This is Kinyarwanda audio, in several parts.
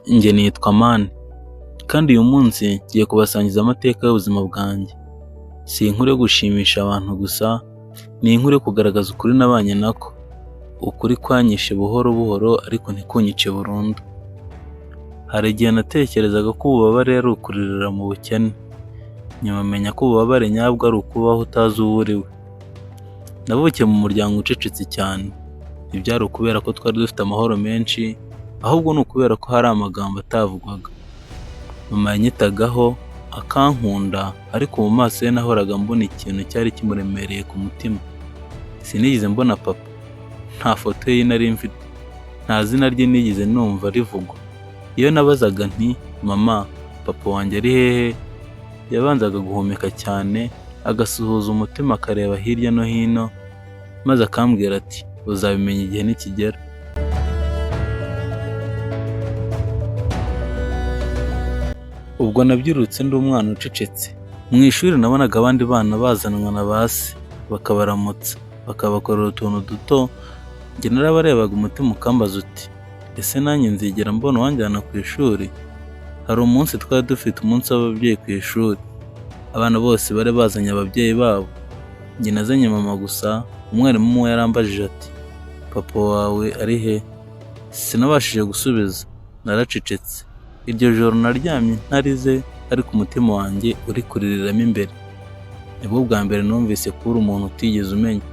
Njye nitwa Amani, kandi uyu munsi ngiye kubasangiza amateka y'ubuzima bwanjye. Si inkuru yo gushimisha abantu gusa, ni inkuru yo kugaragaza ukuri nabanye nako. Ukuri kwanyishe buhoro buhoro ariko ntikunyice burundu. Hari igihe natekerezaga ko ububabare ari ukuririra mu bukene, nyuma menya ko ububabare nyabwo ari ukubaho utazi uwo uri we. Navukiye mu muryango ucecetse cyane. Ntibyari ukubera ko twari dufite amahoro menshi, ahubwo ni ukubera ko hari amagambo atavugwaga. Mama yanyitagaho akankunda, ariko mu maso ye nahoraga mbona ikintu cyari kimuremereye ku mutima. Sinigeze mbona papa, nta foto ye nari mfite, nta zina rye nigeze numva rivugwa. Iyo nabazaga nti mama, papa wanjye ari hehe, yabanzaga guhumeka cyane, agasuhuza umutima akareba hirya no hino, maze akambwira ati uzabimenya igihe nikigera. Ubwo nabyirutse ndi umwana ucecetse. Mu ishuri nabonaga abandi bana bazanwa na base, bakabaramutsa, bakabakorera utuntu duto. Njye narabarebaga umutima ukambaza uti ese nanjye nzigera mbona uwanjyana ku ishuri? Hari umunsi twari dufite umunsi w'ababyeyi ku ishuri. Abana bose bari bazanye ababyeyi babo. Njye nazanye mama gusa. Umwarimu umwe yarambajije ati papa wawe ari he? Sinabashije gusubiza, naracecetse. Iryo joro naryamye ntarize, ariko umutima wanjye uri kuririramo imbere. Nibwo bwa mbere numvise ko uri umuntu utigeze umenya.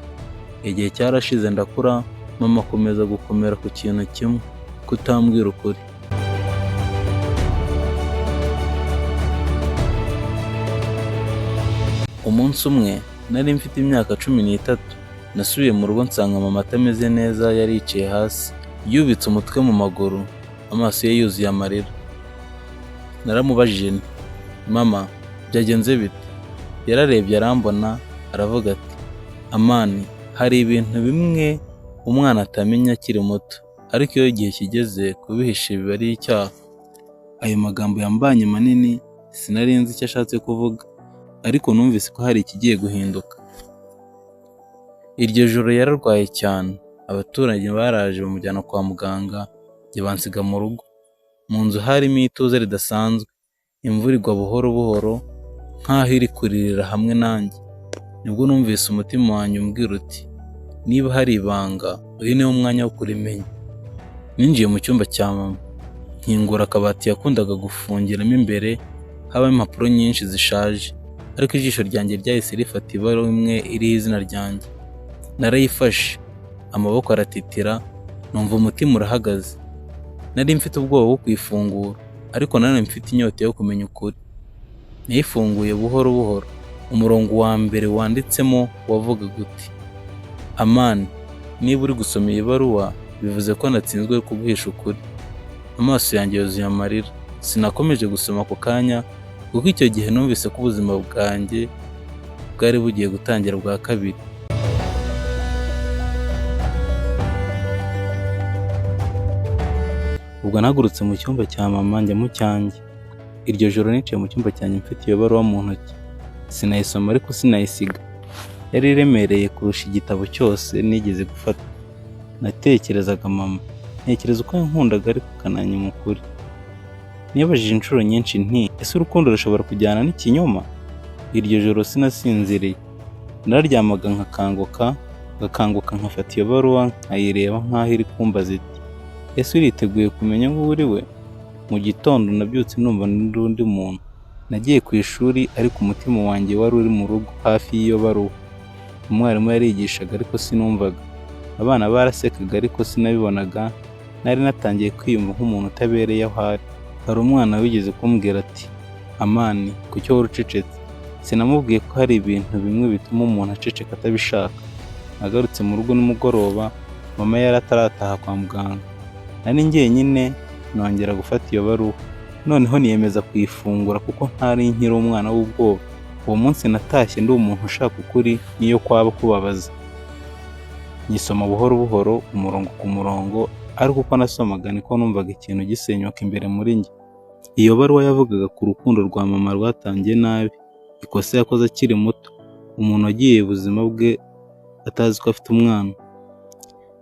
Igihe cyarashize ndakura, mama akomeza gukomera ku kintu kimwe, kutambwira ukuri. Umunsi umwe nari mfite imyaka 13, nasubiye mu rugo nsanga mama atameze neza. Yari yicaye hasi yubitse umutwe mu maguru, amaso ye yuzuye amarira. Naramubajije nti mama, byagenze bite? Yararebye arambona, aravuga ati Amani, hari ibintu bimwe umwana atamenya akiri muto, ariko iyo igihe kigeze kubihisha biba ari icyaha. Ayo magambo yambanye manini, sinari nzi icyo ashatse kuvuga, ariko numvise ko hari ikigiye guhinduka. Iryo joro yararwaye cyane. Abaturanyi baraje bamujyana kwa muganga, njye bansiga mu rugo. Mu nzu harimo ituze ridasanzwe. Imvura igwa buhoro buhoro, nkaho iri kuririra hamwe nanjye. Nibwo numvise umutima wanjye umbwira uti niba hari ibanga, uyu niwo mwanya wo kurimenya. Ninjiye mu cyumba cya mama, nkingura akabati yakundaga gufungiramo imbere. Habamo impapuro nyinshi zishaje, ariko ijisho ryanjye ryahise rifata ibaruwa imwe iriho izina ryanjye. Narayifashe, amaboko aratitira, numva umutima urahagaze. Nari mfite ubwoba bwo kuyifungura, ariko nanone mfite inyota yo kumenya ukuri. Nayifunguye buhoro buhoro. Umurongo wa mbere wanditsemo wavugaga uti Amani, niba uri gusoma iyi baruwa, bivuze ko natsinzwe kuguhisha ukuri. Amaso yanjye yuzuye amarira. Sinakomeje gusoma ako kanya, kuko icyo gihe numvise ko ubuzima bwanjye bwari bugiye gutangira bwa kabiri. Ubwo nahagurutse mu cyumba cya mama njya mu cyanjye. Iryo joro nicaye mu cyumba cyanjye mfite iyo baruwa mu ntoki. Sinayisoma ariko sinayisiga. Yari iremereye kurusha igitabo cyose nigeze gufata. Natekerezaga mama, ntekereza uko yankundaga ariko akananyima ukuri. Nibajije inshuro nyinshi nti ese urukundo rushobora kujyana n'ikinyoma? Iryo joro sinasinziriye. Nararyamaga ngakanguka nkafata iyo baruwa nkayireba nkaho iri kumbaza iti ese uriteguye kumenya ngo uri we? Mu gitondo nabyutse numva ndi undi muntu. Nagiye ku ishuri, ariko umutima wanjye wari uri mu rugo hafi y'iyo baruwa. Umwarimu yarigishaga ariko sinumvaga. Abana barasekaga ariko sinabibonaga. Nari natangiye kwiyumva nk'umuntu utabereye aho ari. Hari umwana wigeze kumbwira ati Amani, kuki wowe ucecetse? Sinamubwiye ko hari ibintu bimwe bituma umuntu aceceka atabishaka. Nagarutse mu rugo nimugoroba, mama yari atarataha kwa muganga. Nari njyenyine, nongera gufata iyo baruwa. Noneho niyemeza kuyifungura kuko ntari nkiri umwana w'ubwoba. Uwo munsi natashye ndi umuntu ushaka ukuri niyo kwaba kubabaza. Nyisoma buhoro buhoro, umurongo ku murongo, ariko uko nasomaga niko numvaga ikintu gisenyuka imbere muri njye. Iyo baruwa yavugaga ku rukundo rwa mama rwatangiye nabi, ikosa yakoze akiri muto, umuntu wagiye ubuzima bwe atazi ko afite umwana.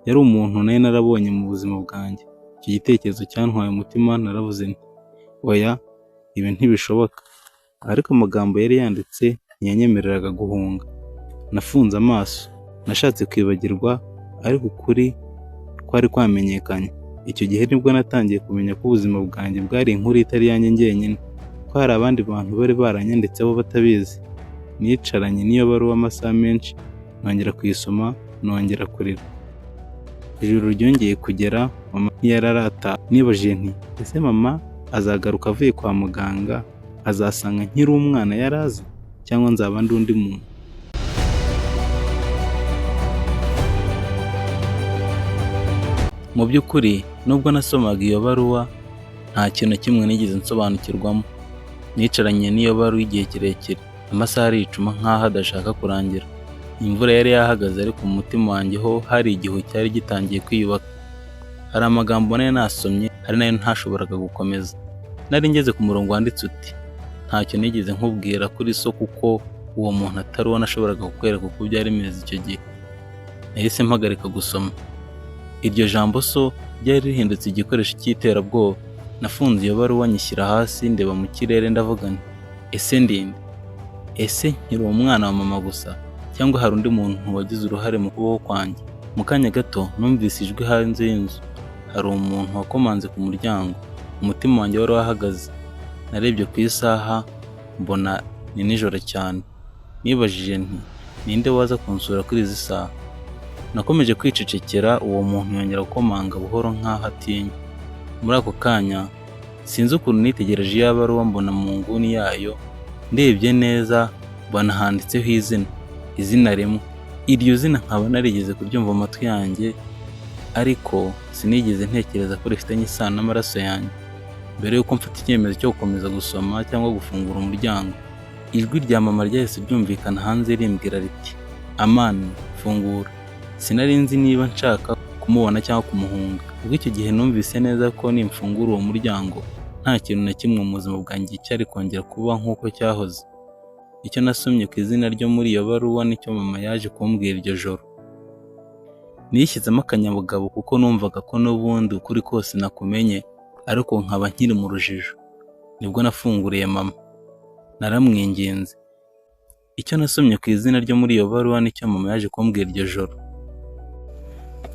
Yari umuntu nari narabonye mu buzima bwanjye. Icyo gitekerezo cyantwaye umutima, naravuze nti oya, ibi ntibishoboka. Ariko amagambo yari yanditse ntiyanyemereraga guhunga. Nafunze amaso, nashatse kwibagirwa, ariko ukuri kwari kwamenyekanye. Icyo gihe nibwo natangiye kumenya ko ubuzima bwanjye bwari inkuru itari yanjye njyenyine, ko hari abandi bantu bari baranyanditseho batabizi. Nicaranye n'iyo baruwa amasaha menshi, nongera kuyisoma, nongera kurira. Ijoro ryongeye kugera, mama ntiyararata. Nibajije nti ese mama azagaruka avuye kwa muganga, azasanga nkiri umwana yari azi, cyangwa nzaba ndi undi muntu? Mu by'ukuri nubwo nasomaga iyo baruwa, nta kintu na kimwe nigeze nsobanukirwamo. Nicaranye n'iyo baruwa igihe kirekire, amasaha aricuma nk'aho adashaka kurangira. Imvura yari yahagaze, ariko mu mutima wanjye ho hari igihu cyari gitangiye kwiyubaka. Hari amagambo nari nasomye, hari nayo ntashoboraga gukomeza. Nari ngeze ku murongo wanditse uti ntacyo nigeze nkubwira kuri so, kuko uwo muntu atari uwo nashoboraga kukwereka uko byari bimeze icyo gihe. Nahise mpagarika gusoma. Iryo jambo so ryari rihindutse igikoresho cy'iterabwoba. Nafunze iyo baruwa, nyishyira hasi, ndeba mu kirere, ndavuga nti ese ndinde? Ese nkiri umwana wa mama gusa, cyangwa hari undi muntu wagize uruhare mu kubaho kwanjye? Mu kanya gato numvise ijwi hanze y'inzu. Hari umuntu wakomanze ku muryango. Umutima wanjye wari wahagaze. Narebye ku isaha, mbona ni nijoro cyane. Nibajije nti ninde waza kunsura kuri izi saha? Nakomeje kwicecekera. Uwo muntu yongera gukomanga buhoro nk'aho atinya. Muri ako kanya sinzi ukuntu nitegereje iyo baruwa, mbona mu nguni yayo, ndebye neza mbona handitseho izina rimwe. Iryo zina nkaba narigeze kuryumva mu matwi yanjye, ariko sinigeze ntekereza ko rifitanye isano n'amaraso yanjye. Mbere yuko mfata icyemezo cyo gukomeza gusoma cyangwa gufungura umuryango, ijwi rya mama ryahise ryumvikana hanze rimbwira riti Amani, fungura. Sinari nzi niba nshaka kumubona cyangwa kumuhunga. Ubwo icyo gihe numvise neza ko nimfungura uwo muryango, nta kintu na kimwe mu buzima bwanjye cyari kongera kuba nk'uko cyahoze. Icyo nasomye ku izina ryo muri iyo baruwa nicyo mama yaje kumbwira iryo joro. Nishyizemo akanyabugabo, kuko numvaga ko n'ubundi ukuri kose nakumenye, ariko nkaba nkiri mu rujijo. Nibwo nafunguriye mama, naramwinginze. Icyo nasomye ku izina ryo muri iyo baruwa nicyo mama yaje kumbwira iryo joro.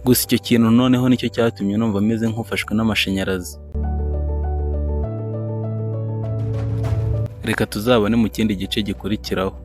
Gusa icyo kintu noneho nicyo cyatumye numva meze nk'ufashwe n'amashanyarazi. Reka tuzabone mu kindi gice gikurikiraho.